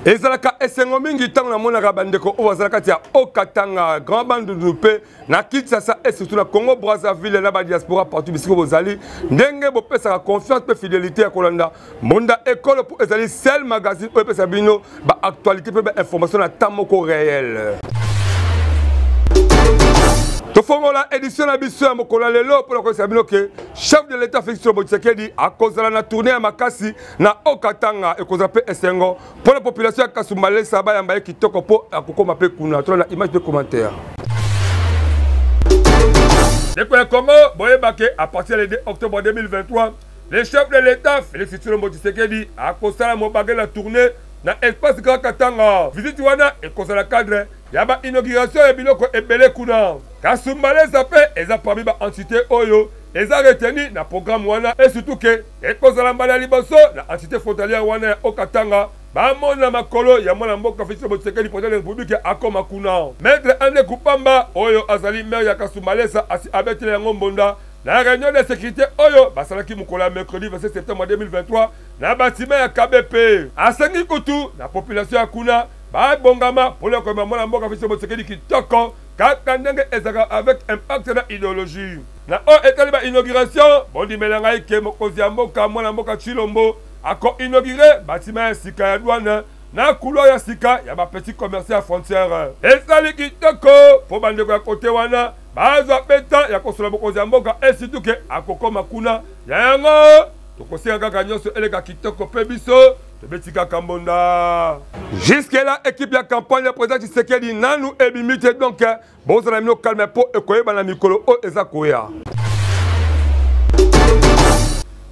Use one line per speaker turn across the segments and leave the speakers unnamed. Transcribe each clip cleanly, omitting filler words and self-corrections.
ezalaka esengo mingi tango na monaka bandeko o bazalaka tia Okatanga grand bande de na Kinshasa et surtout na Congo Brazzaville na ba diaspora partout bisiko bozali ndenge bo pesa confiance pe fidélité à Kolanda Monda école pour ezali seul magazine o pesa bino ba actualité pe ba information na tamoko réel. Tofongola édition na biso ya mokola lelo pour la sabino que chef de l'état Félix Tshisekedi a kozala na tournée à Makasi na Okatanga et kozape esengo pour la population ya Kasumbalesa saba ya mbaye kitoko po akokoma pe kuna to na image de commentaire. Depuis le Congo, boyebake à partir du 2 octobre 2023, le chef de l'état Félix Tshisekedi a kozala mobagé la tournée na espace Grand Katanga. Visite wana et kozala cadre yaba inauguration et biloko ebele kuna. Kasumbalesa pe eza parmi ba entité oyo eza retenu na programme wana et surtout que ekozala mbala liboso na entité frontalière wana ya Okatanga ba mona makolo ya mwana mboka Félix Tshisekedi président de la République akoma kuna. Maître André Kupamba oyo azali maire ya Kasumbalesa asi abetele yango mbonda na réunion de sécurité oyo basalaki mukolo mercredi 27 septembre 2023 na bâtiment ya KBP. Asengi kutu na population ya kuna ba bongama pour le comme mwana mboka Félix Tshisekedi kitoko kaka ndenge ezaka avec impact na idéologie. Na o etali ba inauguration bondi melanga ike mokozi ya mboka mwana mboka Chilombo ako inauguré bâtiment ya sika ya douane na couloir ya sika ya ba petit commerçant à frontière. Ezali kitoko po bandeko ya kote wana bazo peta ya kosola mokozi ya mboka et surtout que akokoma kuna ya yango tokosenga kaka nyonso eleka kitoko pe biso. Jusque là, équipe de campagne, le président Tshisekedi nanu ebimite donc bon ça n'a calme po ekoye bana mikolo o ezakoya.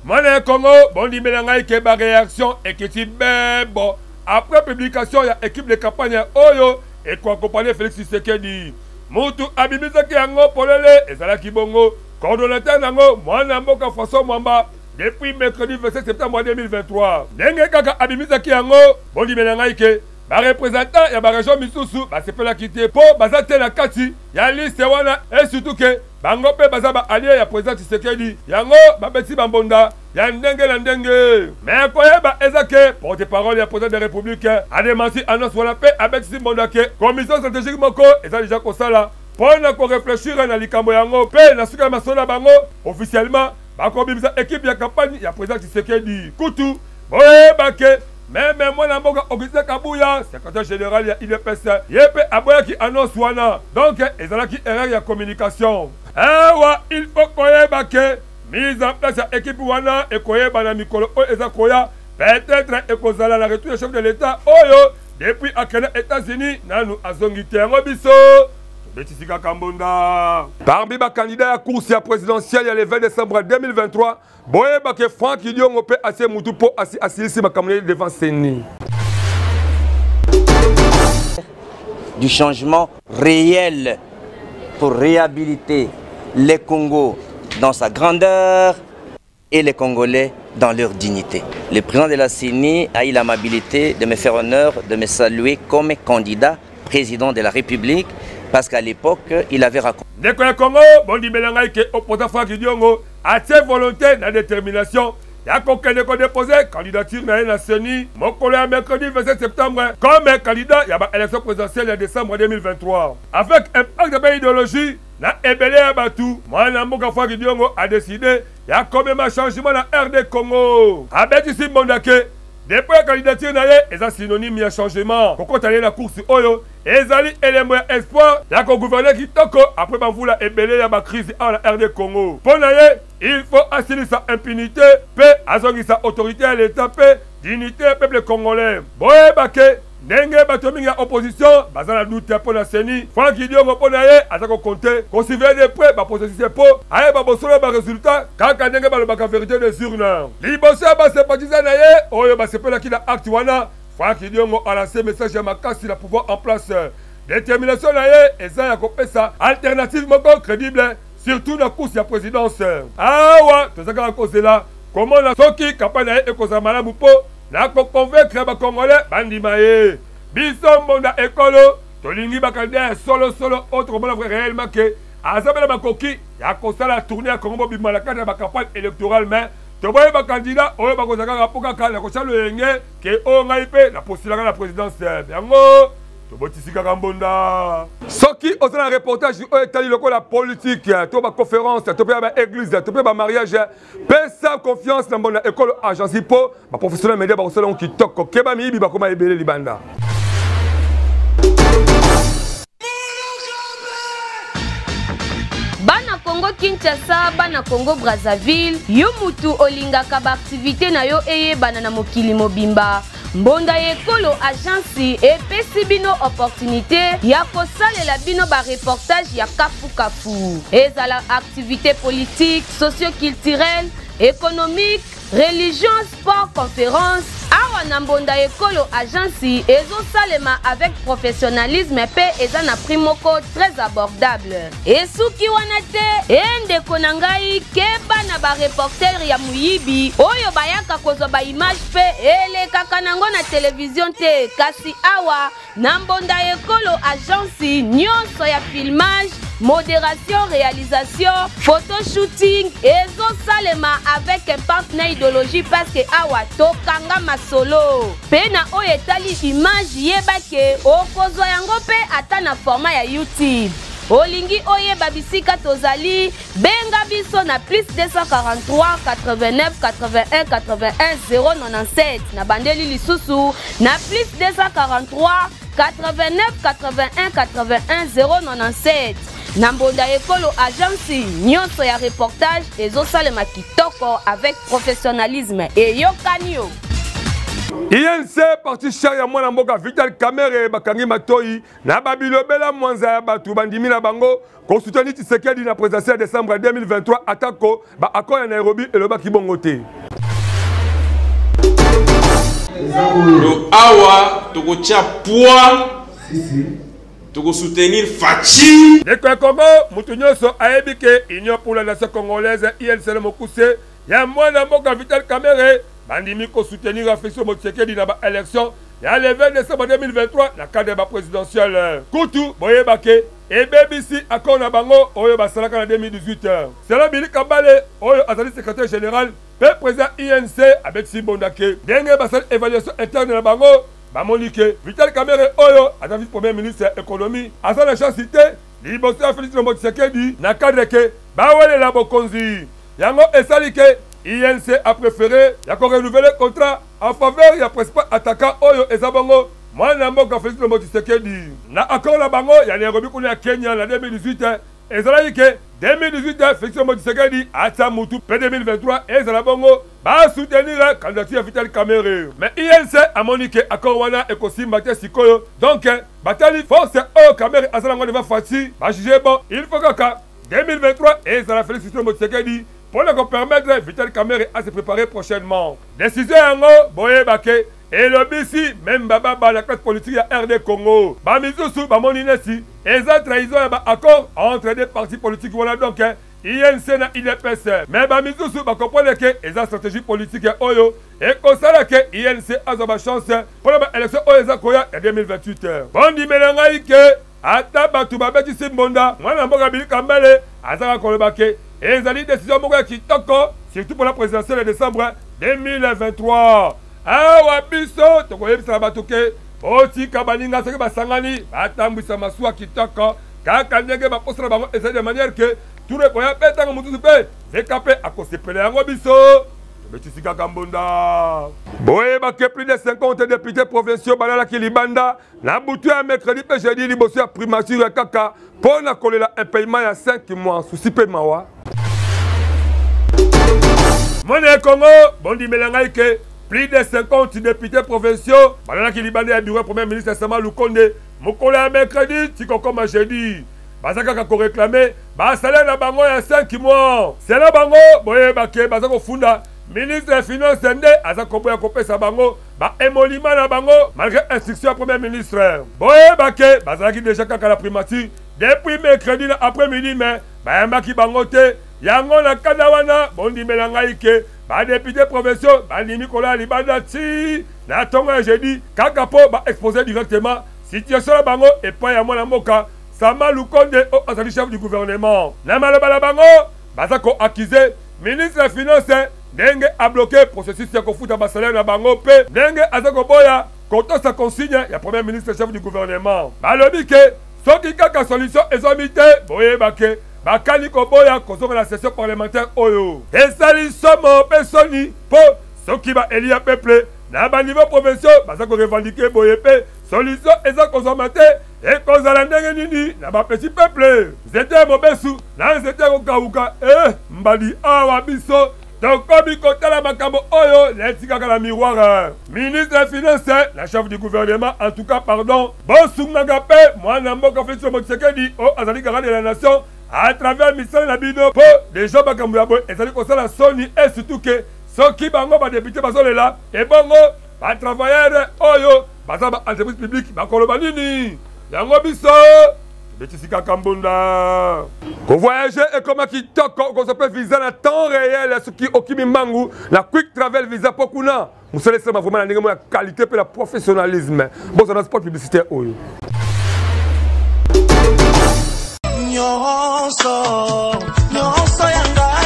Mané Congo, bon di melanga ke ba réaction et que ti bon après publication ya équipe de campagne oyo et ko accompagner Félix Tshisekedi. Mutu abimite ki yango polele ezala ki bongo coordonnateur nango mwana mboka François Mwamba. Depuis mercredi 27 septembre 2023, Nenge Kaka Abimizaki Yango, Bondi Menangaike, ba représentant ya ba région Misusu, ba sepe la quitter pour bazate la kati, ya liste wana et surtout que bango pe baza ba allié ya président Tshisekedi, yango ba beti bambonda, ya ndenge la ndenge. Mais koye ba ezake porte-parole ya président de la République, a démenti annonce wana pe abeti mbonda ke commission stratégique moko eza déjà kosala pour na ko réfléchir na likambo yango pe na suka masona bango officiellement. Bakobimisa équipe ya campagne ya président Tshisekedi kutu boye bake même moi na mboka Augustin Kabuya secrétaire général ya IDPS yepe aboya ki annonce wana donc ezalaki erreur ya communication ewa il faut koye bake mise en place ya équipe wana ekoyeba na mikolo oyo ezakoya peut-être ekozala la retour du chef de l'état oyo depuis akena États-Unis nanu azongi te yango biso. Parmi les candidats à la course présidentielle le 20 décembre 2023, Boye Bake Franck Idiongo peut assez moutou pour assis ma caméra devant Séni.
Du changement réel pour réhabiliter les Congos dans sa grandeur et les Congolais dans leur dignité. Le président de la CENI a eu l'amabilité de me faire honneur de me saluer comme candidat président de la République. Parce qu'à l'époque, il avait raconté.
Dès que le Congo, Bondi Melanga ke opposant Franck Idiongo a ses volontés, la détermination. Il y a quelqu'un qui a déposé candidature dans la CENI. Mon collègue mercredi 27 septembre, comme candidat, il y a une élection présidentielle en décembre 2023. Avec un pacte de idéologie, na ebele ya batu, moi Namboka Franck Idiongo a décidé, il y a quand même un changement dans RD Congo. Avec ici, Mondake. Depuis la candidature, il y a synonyme de changement. Quand on a la course, ezali élément espoir. Il y a un gouverneur qui toko après la ébélé la crise en RD Congo. Pour il faut assurer sa impunité, paix, assurer sa autorité à l'État, paix, dignité au peuple congolais. Boye Bake, Nenge Batomi ya opposition, bazana doute pour la CENI. Franck Idiongo pour naye, atako compter, considérer de près, ba processus po, aye ba bosolo ba résultat, kaka Nenge ba le baka vérité des urnes. Liboso ba sympathisant naye, oyo ba sepela ki na acte wana, Franck Idiongo a lancé message à Makasi la pouvoir en place. Détermination naye, eza ya kopesa alternative moko crédible, surtout na course ya présidence. Ah ouais, tout ça ka cause là, comment la soki campagne naye ekoza malamu po. Na ko convaincre ba Congolais bandima ye biso mbonda ekolo tolingi bakanda solo autre bona réellement que azabela makoki ya kosala tourner à Congo bimala kata ba campagne électorale mais toboye ba candidat oyo ba kozaka rapoka kala ko chalo yenge ke o ngai pe la postulaka la présidence yango tobotisi kaka mbonda soki ozana reportage oyo etali lokola politique to ba conférence to pe ba église to pe ba mariage pesa confiance na mbonda école agence po ba professionnel média ba kosala kitoko keba miyibi ba koma ebele libanda.
Bana Congo Kinshasa, bana Congo Brazzaville, yo mutu olingaka ba activité na yo eye bana na mokili mobimba. Mbonda ekolo agence epesi bino opportunité ya kosalela bino ba reportage ya kafu kafu. Ezala activité politique, socio-culturelle, économique, religion, sport, conférence. Awa na mbonda ekolo agence ezosalema avec professionnalisme pe eza na prix moko très abordable. Esuki wana te endeko na ngai keba na ba reporter ya muyibi oyo bayaka kozwa ba image pe elekaka nango na télévision te kasi awa na mbonda ekolo agence nyonso ya filmage, modération, réalisation, photoshooting ezosalema avec un partenaire idéologie parce que awa tokanga masolo pena oyo etali image yebake okozwa yango pe ata na format ya YouTube. Olingi oyeba bisika tozali benga biso na plus 243 89 81 81 097 na bandeli lisusu na plus 243 89 81 81 097 na mbonda ekolo agence nyonso ya reportage ezosalema kitoko avec professionnalisme et yokanio.
INC parti cher ya mwana mboka Vital Kamerhe bakangi matoi na babilobela mwanza ya batu bandimi na bango ko soutenir Tshisekedi na présidentielle décembre 2023 atako ba accord ya Nairobi eloba kibongo te.
Donc awa tokotia poids toko soutenir Fachi.
Deko Congo mutu nyonso ayebi ke Union pour la nation congolaise INC le mokuse ya mwana mboka Vital Kamerhe bandimi ko soutenir Félix Tshisekedi na ba élection ya le 20 décembre 2023 na cadre ba présidentielle. Kutu boyebake et BBC accord na bango oyo basalaka na 2018. C'est la Billy Kabale oyo azali secrétaire général pe président INC avec Simbondake. Denge basal évaluation interne na bango bamonique Vital Kamerhe oyo azali premier ministre économie azala chance cité liboso ya Félix Tshisekedi na cadre ke bawele la bokonzi. Yango esalike INC a préféré ya ko renouveler contrat en faveur ya principal attaquant oyo ezabongo mwana mboka Félix Tshisekedi na accord la bango ya Nairobi kuna ya Kenya na 2018 ezalaki 2018 Félix Tshisekedi ata mutu pe 2023 ezala bongo ba soutenir candidature ya Vital Kamerhe mais INC a monique accord wana ekosimba te sikoyo donc batali force oyo Kamerhe azala ngo deva faci ba juger bon il faut que 2023 ezala Félix Tshisekedi pour nous permettre Vital Kamerhe à se préparer prochainement. Décision yango boye bake et le BC même baba la classe politique ya RD Congo. Ba mizusu ba moninesi eza trahison ya ba accord entre des partis politiques voilà donc INC na IDPS. Mais ba mizusu ba comprendre que eza stratégie politique ya oyo et kosala que INC a ba chance pour la élection oyo eza koya en 2028. Bondi melenga ike ata batu babeti simbonda mwana mboka Billy Kambale azaka kolobake ezali décision moko ya kitoko surtout pour la présidentielle de décembre 2023. Awa biso tokoyebisa bato ke otika baninga soki basangani batambwisa masuwa kitoko kaka ndenge bakosala bango ezali de manière ke tour ekoya mpe ntango mosusu mpe zeka mpe akosepela yango biso tobetisi kaka mbonda. Boyebake plus de 50 députés provinciaux balalaki libanda na butu ya mercredi mpe jeudi liboso ya primature ya kaka mpo na kolela impayement ya 5 mois susi mpe mawa. Mwana Congo bondi melangai ke plus de 50 députés provinciaux balalaki libanda ya bureau premier ministre Sama Lukonde mokolo ya mercredi tikokoma jeudi bazaka ko réclamer ba salaire na bango ya 5 mois. C'est la bango boyebake bazako funda ministre des Finances nde azakoboya kopesa bango ba émolument na bango malgré instruction ya premier ministre. Boyebake bazalaki déjà kaka la primature depuis mercredi na après-midi mais bayambaki bango te yango na kada wana bondi melangai ke ba député provinciaux bandimi kola libanda ti na tongo ya jeudi kaka po ba exposer directement situation la bango et pas ya mwana mboka Sama Lukonde o azali chef du gouvernement. Na maloba la bango bazako accuser ministre des Finances ndenge a bloqué processus ya kofuta basalaire na bango pe ndenge aza koboya koto sa consigne ya premier ministre chef du gouvernement balobi ke soki kaka solution ezomi te boyeba ke bakani koboya kozonga na session parlementaire oyo esali somo pe soni po soki ba elia peuple na ba niveau provincial baza ko revendiquer boye pe solution eza kozoma te ekozala ndenge nini na ba petit peuple zete mobesu na zete kokauka mbali awa biso tokomi kotala makambo oyo letikaka na miroir ministre des finances la chef du gouvernement en tout cas pardon bosungaka pe mwana mboka Félix Tshisekedi o azali kaka de la nation à travers misala na bino po déjà makambo ya boye ezali kosala soni et surtout que soki bango badepute bazolela ebongo batravailleur oyo baza ba entreprise publique bakoloba nini yango biso betisika kambunda kovoyager ekoma kitoko kozope visa na temps réel soki okimi mbangu na quick travel visa po kuna mosalesema vraiment na ndenge mo ya qualité pe la professionnalisme bozana sport publicitaire oyo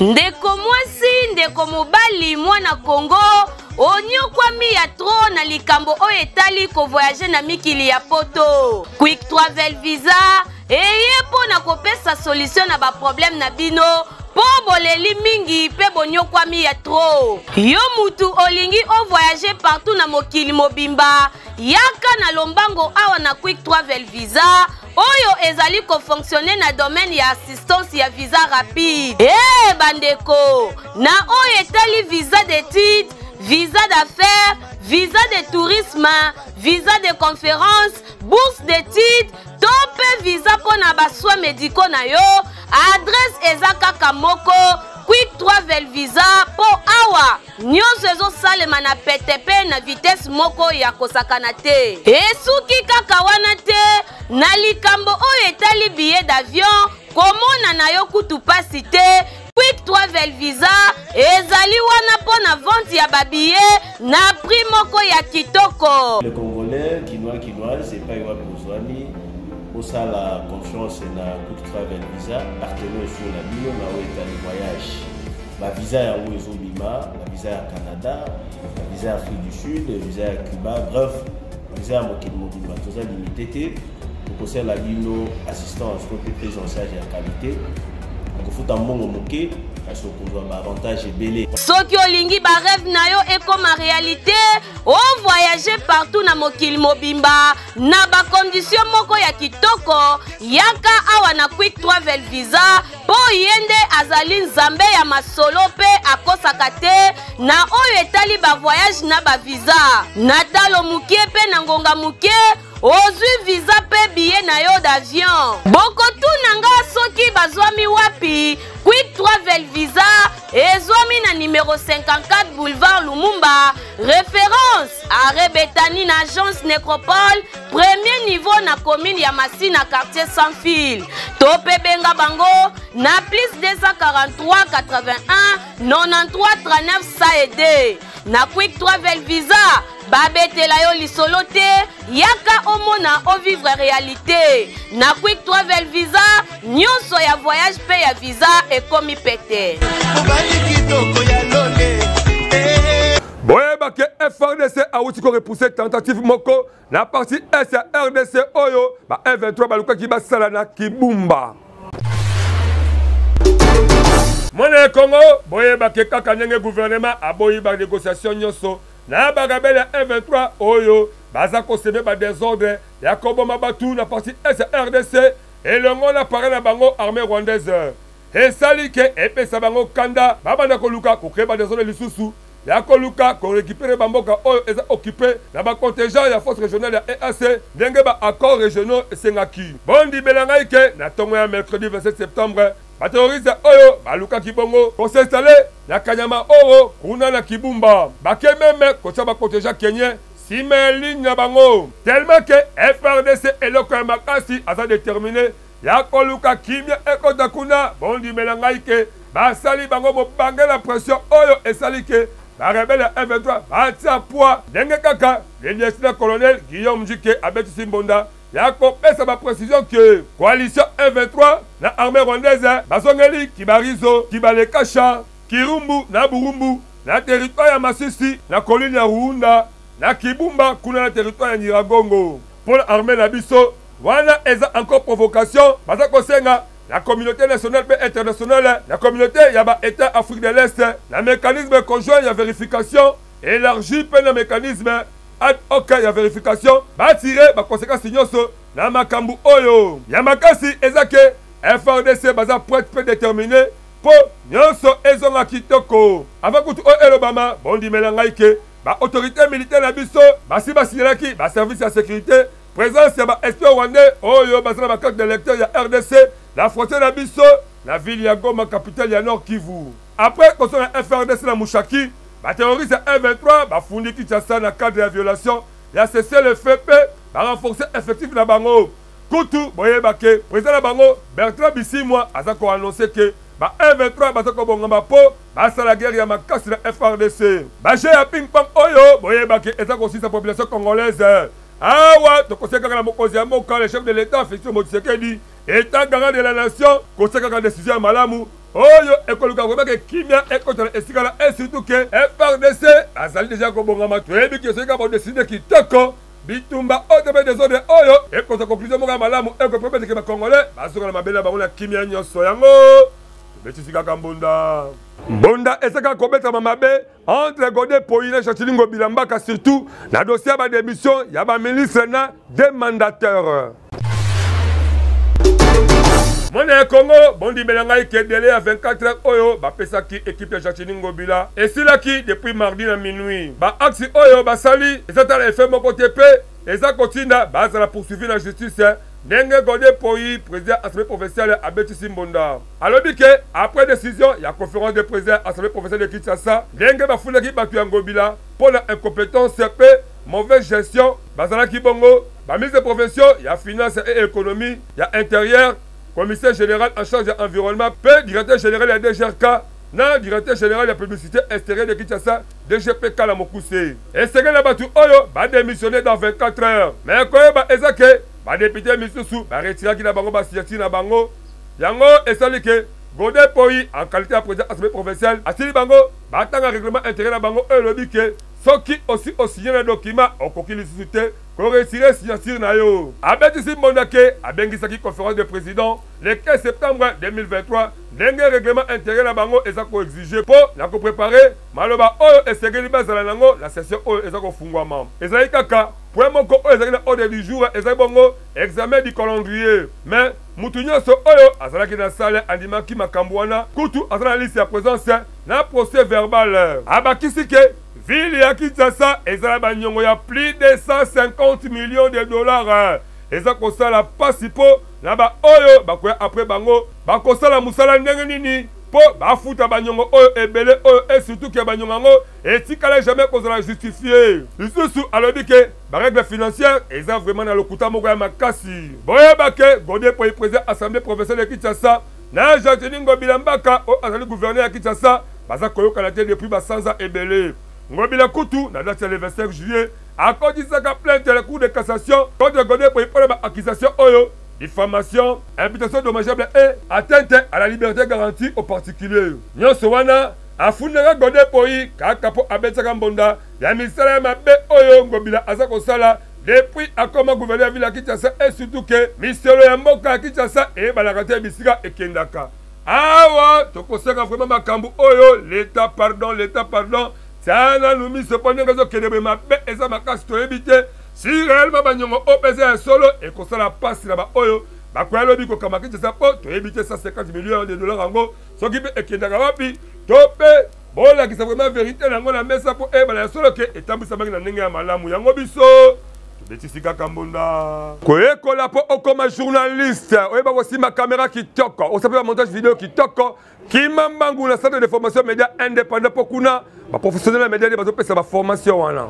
ndeko mwasi ndeko mobali mwana Congo onyokwami ya tro na likambo oyo etali kovoyager na mikili ya poto quick travel visa eye mpo na kopesa solution na baproblème na bino po boleli mingi pe bonyokwami ya tro yo mutu olingi ovoyager partout na mokili mobimba yaka na lombango awa na quick travel visa oyo ezali kofonctionner na domaine ya assistance ya visa rapide bandeko na oyo etali visa d'études visa d'affaires, visa de tourisme, visa de conférence, bourse d'études, top visa pour na baswa médicaux na yo, adresse ezaka kamoko, quick travel visa po awa. Nyonso ezo salema na PTP na vitesse moko ya kosakana te. Esuki kaka wana te, na likambo oyo etali billet d'avion, komona na yo kutu pasi te, quick travel visa ezali wana po na vente ya babillet na prix moko ya kitoko.
Les Congolais, Kinois, c'est pas Iwa Bouzouani, au ça la confiance na quick travel visa, partenaire sur la bio, na où est le voyage. La visa ya où est Bima, la visa ya Canada, la visa ya Afrique du Sud, la visa ya Cuba, bref, la visa ya Mokili-Mobimba, tout ça limité. Pour conseiller la bio assistance, pour prise en charge et qualité.
Soki olingi ba rêve na yo ekoma réalité o voyager partout na mokili mobimba na ba condition moko ya kitoko yaka awa na quick travel visa po yende azali nzambe ya masolo pe akosaka te na oyo etali ba voyage na ba visa na talo mukie pe na ngonga mukie ozwi visa pe billet na yo d'avion bokotu nanga soki bazwami wapi quick travel visa ezwami na numéro 54 boulevard Lumumba référence arrêt Betani na agence Nécropole premier niveau na commune ya Masina quartier sans fil tope benga bango na plus 243 81 93 39 saede na quick travel visa babetela yo lisolo te yaka omona o vivre réalité na quick travel visa nyonso ya voyage pe ya visa ekomi pete
boyeba ke FRDC awuti ko repousser tentative moko na partie S ya RDC oyo ba M23 balukaki basala na Kibumba Mwana Congo boyeba ke kaka ndenge gouvernement aboyi ba négociation nyonso na bagabele M23 oyo baza kosebe ba désordre ya koboma batu na partie S ya RDC elongo na paré na bango armée rwandaise esali ke epesa bango kanda babanda koluka kokreba désordre lisusu ya koluka ko récupérer bamboka oyo eza occupé na ba contingent ya force régionale ya EAC ndenge ba accords régionaux esengaki bondi belangai ke na tongo ya mercredi 27 septembre bateroriste oyo baluka kibongo ko s'installer na Kanyama Oro kuna na Kibumba bake meme kotia ba contingent kenyen simeli na bango tellement que FRDC eloko ya makasi asa déterminé ya koluka kimia ekota kuna bondi belangai ke basali bango bobange la pression oyo esali ke la rebelle M23 batia poids ndenge kaka le lieutenant colonel Guillaume Njike abeti Simbonda ya kopesa ba précision que coalition M23 na armée rwandaise basongeli Kibarizo, Kibalekasha, Kirumbu na Burumbu na territoire ya Masisi, na colline ya Ruunda, na Kibumba, kuna na territoire ya Nyiragongo. Pour l'armée na biso, wana eza encore provocation, baza kosenga la communauté nationale et internationale, la communauté yaba État Afrique de l'Est, la mécanisme conjoint ya vérification, élargi pe na mécanisme ad hoc ya vérification, ba tirer ba conséquences nyonso na makambu oyo. Ya makasi ezake FRDC baza pour être déterminé pour nyonso ezonga kitoko. Avant kutu o elobama bondi melanga ike ba autorité militaire na biso basi basinyelaki ba service ya sécurité présence ya ba espion rwandais oyo basala ba carte d'électeur ya RDC la frontière na biso la ville ya Goma capitale ya Nord Kivu. Après qu'on soit FRDC na Mushaki, ba terroriste M23 ba fundi Kinshasa na cadre de violation ya cessé le feu ba renforcer effectif na bango. Kutu boye bake président na bango Bertrand Bisimwa aza ko annoncer que ba M23 baza ko bongamba po basa la guerre ya makasi na FRDC. Ba jeu ya ping pong oyo boye bake eza ko sisa population congolaise. Awa to koseka na mokozi ya moka le chef de l'état Félix Tshisekedi état garant de la nation koseka ka décision malamu oyo ekoluka vraiment que kimia ekotala esikala et surtout que FRDC azali déjà ko bongamba toyebi ke soka bo décider ki toko bitumba otebe des ordres oyo ekota conclusion moka malamu eko promettre que ba congolais basoka na mabela bango na kimia nyonso yango betisika kambunda Bonda esaka kobeta mamabe entre Godé Poïna Chachilingo Bilambaka surtout na dossier ba démission ya ba ministre na des mandataires. Mona Congo bondi melanga ke délai à 24 heures oyo ba pesaki équipe ya Chachilingo Bila et silaki depuis mardi na minuit. Ba axe oyo ba sali ezata la FM côté pe eza kotinda ba za la poursuivre la justice. Ndenge Godé Poyi, président Assemblée provinciale Abeti Simbonda. Alors que après décision, il y a conférence de président Assemblée provinciale de Kinshasa. Ndenge Bafoula qui battu en Gobila pour l'incompétence CP, mauvaise gestion, Bazana Kibongo, la mise de profession, il y a finance et économie, il y a intérieur, commissaire général en charge de l'environnement, directeur général de la DGRK, na directeur général de la publicité extérieure de Kinshasa, DGPK la Mokuse. Et c'est que la battu Oyo va démissionner dans 24 heures. Mais quand il y a ba député misusu ba retira ki na bango ba siati na bango yango esali ke Godé Poyi en qualité de président assemblée provinciale asili bango ba tanga règlement intérieur na bango elobi ke soki aussi signé le document okoki lisusu te ko retirer signature na yo. Abeti Simbonda ke abengisaki conférence de président le 15 septembre 2023 ndenge règlement intérieur na bango eza ko exiger pour na ko préparer maloba oyo esengeli bazala nango la session oyo eza ko fungwama ezali kaka pour moko oyo ezali na ordre du jour ezali bongo examen du calendrier mais mutu nyonso oyo azalaki na salle andimaki makambo wana kutu azala na liste ya présence na procès verbal abakisi ke ville ya Kinshasa ezala banyongo ya plus de 150 millions de dollars eza kosala pasi po na ba oyo bakoya après bango bakosala musala ndenge nini po bafuta banyongo oyo ebele oyo et surtout ke banyongo yango etikala jamais kozala justifié lisusu alobi ke barègle financière eza vraiment na lokuta moko ya makasi boyeba ke Godé Poyi président assemblée provinciale de Kinshasa na Chachilingo Bilambaka oyo azali gouverneur ya Kinshasa baza koyokana te depuis basanza ebele Ngobila Kutu na date le 25 juillet akodisaka plainte à la cour de cassation contre Godé Poyi pour la accusation oyo diffamation, imputation dommageable et atteinte à la liberté garantie aux particuliers. Nyonso wana afundaka Godé Poyi kaka po abetsaka mbonda ya misala ya mabe oyo Ngobila aza kosala depuis akoma gouverneur ville ya Kinshasa et surtout que miselo ya mboka ya Kinshasa ebalaka te bisika ekendaka. Awa tokoseka vraiment makambo oyo l'état pardon ça na lumi cependant que kedebe mabe eza makasi toyebi te si réellement banyongo opese ya solo ekosala pasi na ba oyo bakoya lobi kokamaki Kinshasa po toyebi te 150 millions de dollars yango soki mpe ekendaka wapi to mpe bolakisa vraiment vérité nango na mesa po ebala ya solo ke etambisamaki na ndenge ya malamu yango biso betisika kambunda koyekola po okoma journaliste oyeba kosimba caméra kitoko osape ba montage vidéo kitoko kimambangu na centre de formation média indépendant po kuna ba professionnel ya média bazopesa ba formation wana.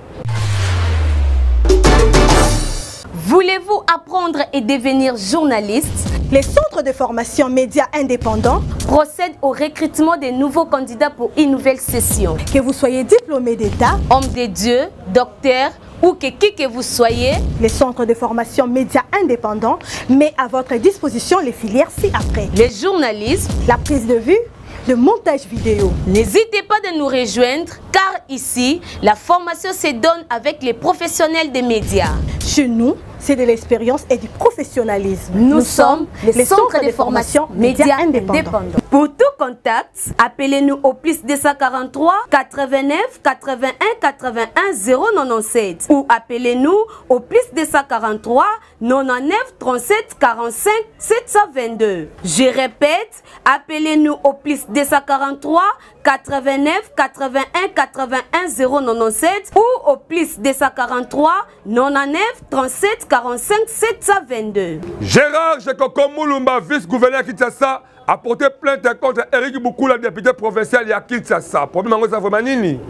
Voulez-vous apprendre et devenir journaliste?
Les centres de formation médias indépendants
procèdent au recrutement des nouveaux candidats pour une nouvelle session.
Que vous soyez diplômé d'État,
homme de Dieu, docteur ou que vous soyez,
les centres de formation médias indépendants met à votre disposition les filières ci-après.
Les journalistes,
la prise de vue, le montage vidéo.
N'hésitez pas de nous rejoindre car ici, la formation se donne avec les professionnels des médias.
Chez nous, c'est de l'expérience et du professionnalisme.
Nous sommes les centres de formation médias indépendants. Pour tout contact, appelez-nous au plus 243 89 81 81 097 ou appelez-nous au plus 243 99 37 45 722. Je répète, appelez-nous au plus 243 89 81 81 097 ou au plus 243 99 37 45 722.
Gérard Jekoko Moulumba, vice-gouverneur à Kinshasa, a porté plainte contre Eric Boukoula, député provincial à Kinshasa. Problème en vraiment nini?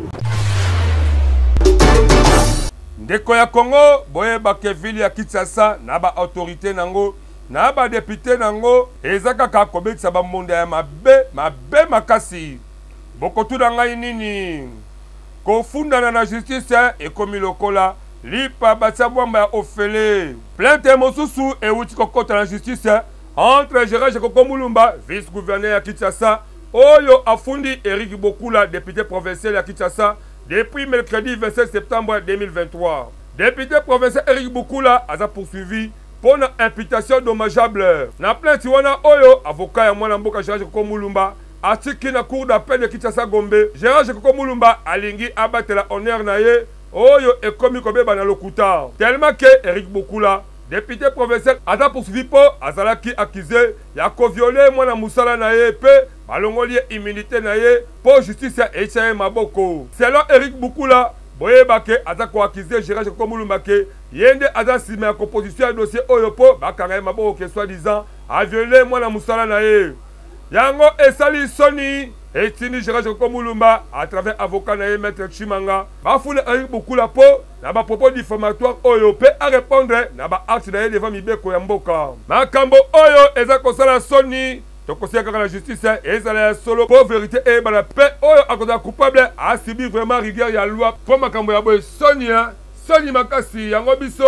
Ndeko ya Congo, boye bakevili ya Kinshasa, na ba autorité nango, na ba député nango, ezaka ka kobekisa ba monde ya mabe makasi. Bokotu na ngai nini? Kofundana na justice ekomi lokola lipa batia bwamba ya ofele. Plainte mosusu euti kokota na justice entre Gérard Jekoko Moulumba, vice-gouverneur ya Kinshasa, oyo afundi Eric Boukoula, député provincial ya Kinshasa, depuis mercredi 27 septembre 2023. Député provincial Eric Boukoula a poursuivi pour une imputation dommageable. Na plainte wana oyo avocat ya mwana mboka Gérard Jekoko Moulumba atiki na cour d'appel de Kinshasa Gombe. Gérard Jekoko Moulumba alingi abatela honneur na ye oyo ekomi kobeba na lokuta. Tellement que Eric Boukoula, député provincial, a poursuivi pour azalaki accusé ya ko violer mwana musala na ye pe balongoli immunité na ye pour justice ya echaye maboko. Selon Eric Boukoula, boyebake aza ko accusé Gérard Jekoko Moulumba ke yende aza sima ya composition ya dossier oyo po bakanga ye maboko ke soi-disant a violer mwana musala na ye. Yango esali soni etini Gérard Jekoko Moulumba à travers avocat na ye maître Chimanga bafule Eric Boukoula po na ba propos diffamatoire oyo pe a répondre na ba acte na ye devant mibeko ya mboka. Makambo oyo eza kosala soni tokosia kaka la justice ezala ya solo pour vérité et bana pe oyo akoza coupable a subi vraiment rigueur ya loi pour makambo ya boy soni makasi yango biso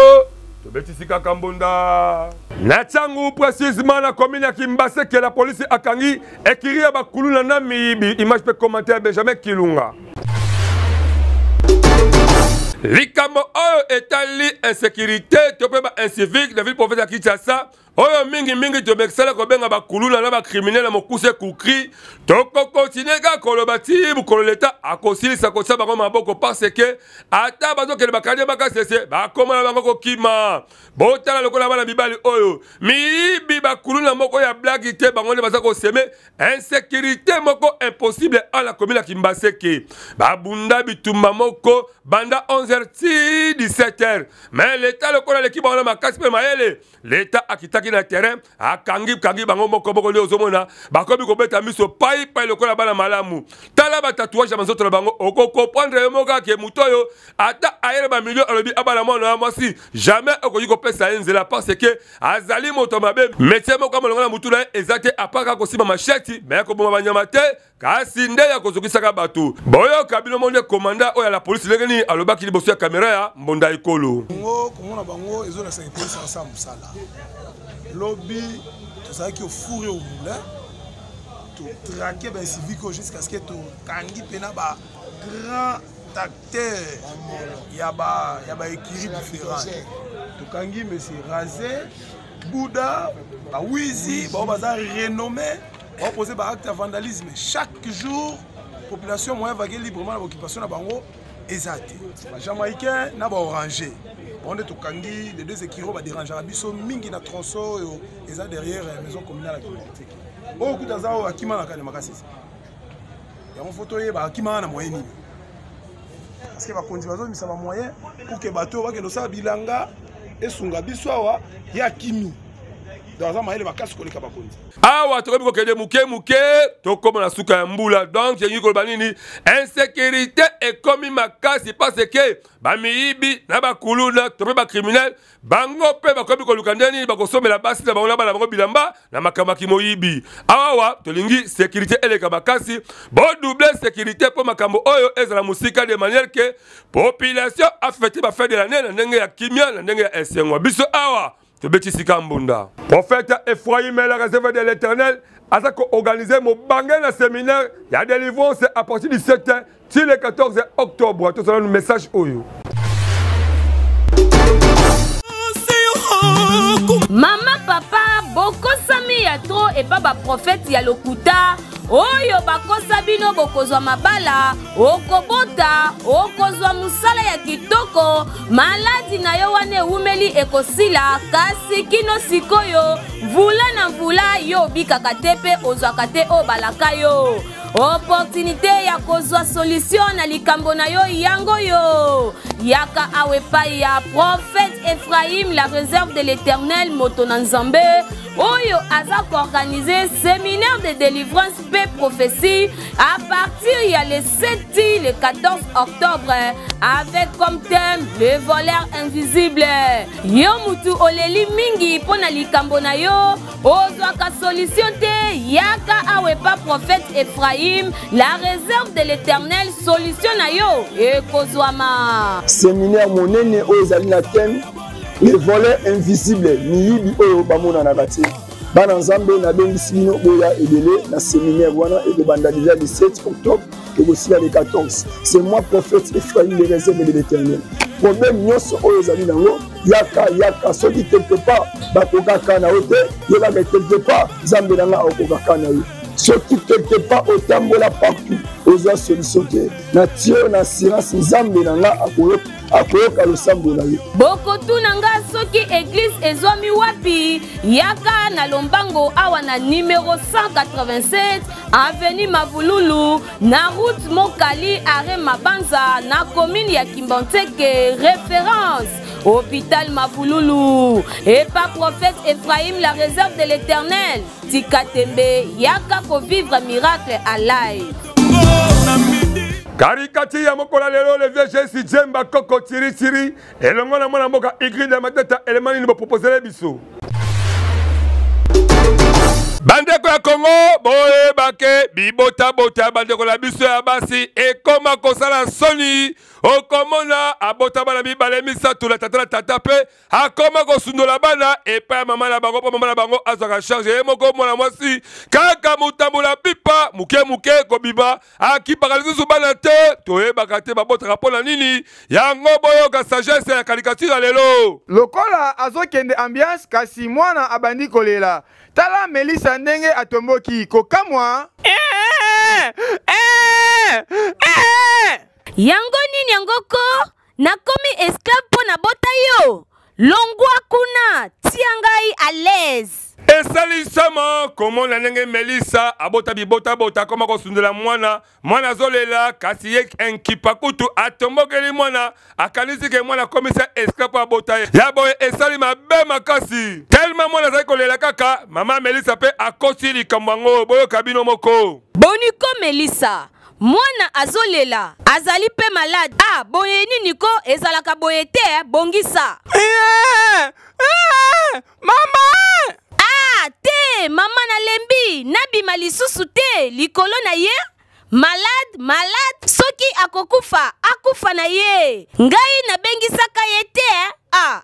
tobetisika kambonda na tsangu précisément na commune ya Kimbase que la police akangi ekiri ya bakuluna na miyibi image pe commentaire Benjamin Kilunga. Likambo oyo etali insécurité topeba incivique na ville province ya Kinshasa oyo mingi tobekisala kobenga bakuluna na bacriminel na mokuse kukri toko continue ka koloba ti bukolo leta akosilisa kosa bango maboko parce que ata bazokele bakanye bakasese bakoma na bango kokima botala lokola bana bibali oyo miyibi bakuluna moko ya blague te bango nde baza koseme insécurité moko impossible à la commune ya Kimbaseke babunda bitumba moko banda 11h ti 17h mais l'état lokola l'équipe bango na makasi pe mayele l'état akitaki na terrain akangi bango moko leo zomona bakobi kobeta miso pai lokola bana malamu tala ba tatouage ya mazoto na bango oko comprendre yo moka ke mutoyo ata ayere ba million alobi abana mwana mwasi jamais okoyi kopesa enzela parce que azali moto mabe métier moko molonga na mutu na ezate apaka kosima macheti mais ko boma banyama te kasi nde ya kozokisaka bato boyo kabino monde commandant oya la police lengeni alobaki liboso ya caméra ya mbonda ikolo
ngo komona bango ezona sa police ensemble sala lobby tout ça qui au four et au moulin tout traquer ben civique jusqu'à ce que tout kangi pena ba grand acteur yaba équilibre différent tout kangi monsieur Razé Bouddha ba Wizi ba bazar renommé on poser ba acte de vandalisme chaque jour population moyen va librement l'occupation na bango ezate ba jamaïcain na ba oranger on est tout kangi les deux équipes va déranger biso mingi na tronçon et ça derrière la maison communale à bibliothèque oh kutazao akima na kane makasi ya on photo ye ba akima na moyen nini parce que ba konzi bazo misala moyen pour que bateau ba ke lo sa bilanga esunga biso awa ya kimi dans un maïle bakasi koleka ba konzi
awa tokobi kokende muke tokoma na suka ya mbula donc yengi koloba nini insécurité ekomi makasi parce que bamiyibi na bakuluna tope bacriminel bango pe bakobi koluka ndeni bakosomela basi na bango na bana bango bilamba na makambo ya kimoyibi awa tolingi sécurité eleka makasi bodouble sécurité po makambo oyo ezala musika de manière que population affectée ba fin de l'année na ndenge ya kimia na ndenge ya esengo biso awa Tobetisika Mbunda. Prophète Ephraim et la réserve de l'Éternel, a organisé mon bangan à séminaire. Il y a des délivrance à partir du 7 sur le 14 octobre. Tout ça, un message au you.
Maman, papa, boko sami ya tro et pas prophète ya lokuta. Oyo bakosa bino bokozwa mabala, okobota, okozwa musala ya kitoko, maladi na yo wane umeli ekosila, kasi kino sikoyo, vula na vula yo bikaka tepe ozwaka te o balaka yo. Opportunité ya kozwa solution na likambo na yo yango yo. Yaka awepa ya prophète Ephraim, la réserve de l'Éternel Motonanzambe. Oyo azak organisé séminaire de délivrance paix prophétie à partir il y a le 7 et le 14 octobre avec comme thème le voleur invisible. Yo mutu oleli mingi pona likambo na yo ozwaka solution te yaka awepa prophète Ephraim, la réserve de l'Éternel solution na yo ekozwama.
Séminaire monene ozali na thème le voleur invisible miyibi oyo bamona na bati bana nzambe na bengisi bino boya ebele na séminaire wana et banda déjà le 7 octobre et aussi le 14. C'est moi prophète Ephraim, les réserves de l'Éternel. Problème nyonso oyo ezali nango yaka soki quelque part bakokaka na ote yeba quelque part nzambe nanga okokaka na yo. Soki quelque part otambola partout oza solution te na tio na assurance nzambe nanga akoyoka losambo na yo.
Bokotu nanga soki église ezwami wapi yaka na Lombango awa na numéro 187 avenue Mavululu na route Mokali arrêt Mabanza na commune ya Kimbanteke référence hôpital Mavululu et pas prophète Ephraim, la réserve de l'Éternel Tikatembe yaka ko vivre miracle à live.
Karikati ya mokola lelo le vieux Jésus Djemba Koko Tiri Tiri elongo na mwana mboka igri na matata elemani ni proposer biso. Bandeko ya Congo boye bake bibota bota bandeko la biso ya basi ekoma kosala soni okomona abota bana bibale misatu la tata pe akoma kosundola bana epa mama na bango po mama na bango azaka charge moko mwana mwasi kaka mutambola pipa muke ko biba akipaka lisusu bana te toyebaka te babota kapona nini yango boyo ka sagesse ya caricature lelo
lokola azokende ambiance kasi mwana abandi kolela tala Melissa ndenge atomboki kokamwa
yango nini yangoko nakomi esclave po na bota yo longwa kuna tiangai à l'aise.
Esalisama komo na ndenge Melissa abota bibota bota koma kosundela mwana zolela kasi ye enkipakutu atombokeli mwana akanisi ke mwana komisa esclave abota ya boye esali mabe makasi tellement mwana zai kolela kaka mama Melissa pe akosi likambo yango boyo kabino moko
boniko Melissa mwana azolela azali pe malade boye nini ko ezalaka boye te bongisa
mama
te mama na lembi nabima lisusu te likolo na ye malade soki akokufa akufa na ye ngai nabengisaka ye te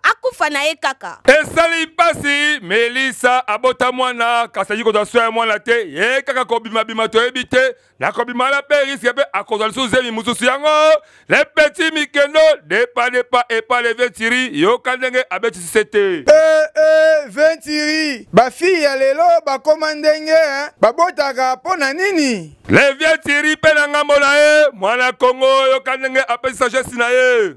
akufa na ye kaka
esali pasi Melissa abota mwana kasali ko doso mwana te ye kaka ko bima to ebite na ko bima la pe risque pe akozwa lisusu zemi mususu yango le petit mikeno de pas et pas les ventiri yo kandenge abeti sete
ventiri ba fille ya lelo ba komandenge babotaka pona nini
le ventiri pe na ngambo na ye mwana Kongo yo kandenge apesi sagesse na ye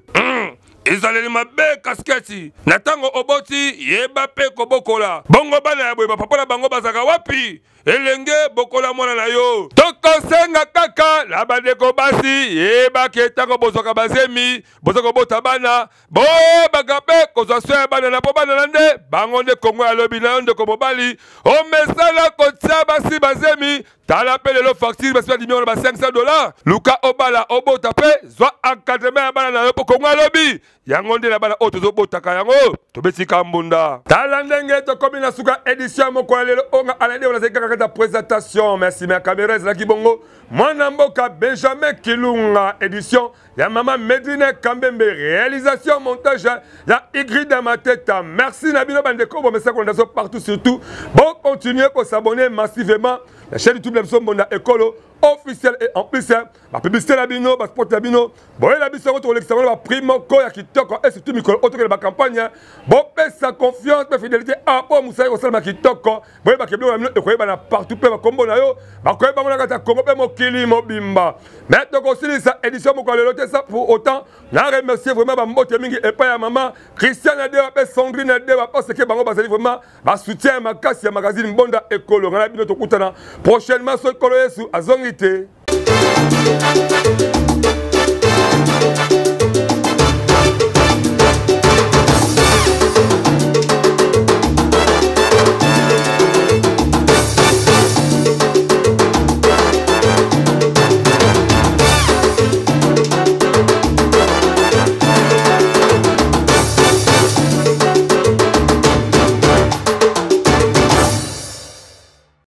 ezaleli mabe kasketi na tango oboti yeba pe kobokola bongo bana ya boye bapapa na bango bazaka wapi elenge bokola mwana na yo tokosenga kaka na bandeko basi yeba ke tango bozwaka bazemi bozaka bota bana boyebaka pe kozwa soya bana na po bana na nde bango nde Kongo ya lobi na yo ndeko mobali omesala kotia basi bazemi T'as l'appel le facture parce que millions de 500 $. Luka obala obo tapé, soit encadrement à bala na pour Congo lobby. Yango de la bala auto zobo takayango. To beti kambunda. T'as l'andenge to comme na suka édition mon ko lelo onga alade on a fait ta présentation. Merci ma caméra la kibongo. Mwana mboka Benjamin Kilunga édition. Ya maman Medine Kambembe réalisation montage. Ya Y dans ma tête. Merci Nabino Bandeko bon message qu'on a partout surtout. Bon continuez à s'abonner massivement. La chaîne YouTube de Mbonda Ekolo officiel et en plus ma publicité la bino, ma sport la bino. Bon la biso retour l'extérieur ma primo ko ya kitoko et surtout micro autre que la campagne. Bon sa confiance, ma fidélité à pour Moussa au salma kitoko. Bon ba keblo na ko ba na partout pe ba kombo na yo. Ba ko ba mona kata Congo pe mo kili mo bimba. Maintenant aussi sa édition mo ko le loter ça pour autant. Na remercier vraiment ba mbote mingi et pas ya maman Christiane de ba Sandrine de ba parce que bango ba vraiment ba soutien ma casse ya magazine Mbonda Ekolo. Na bino to kutana prochainement so kolo yesu azongité.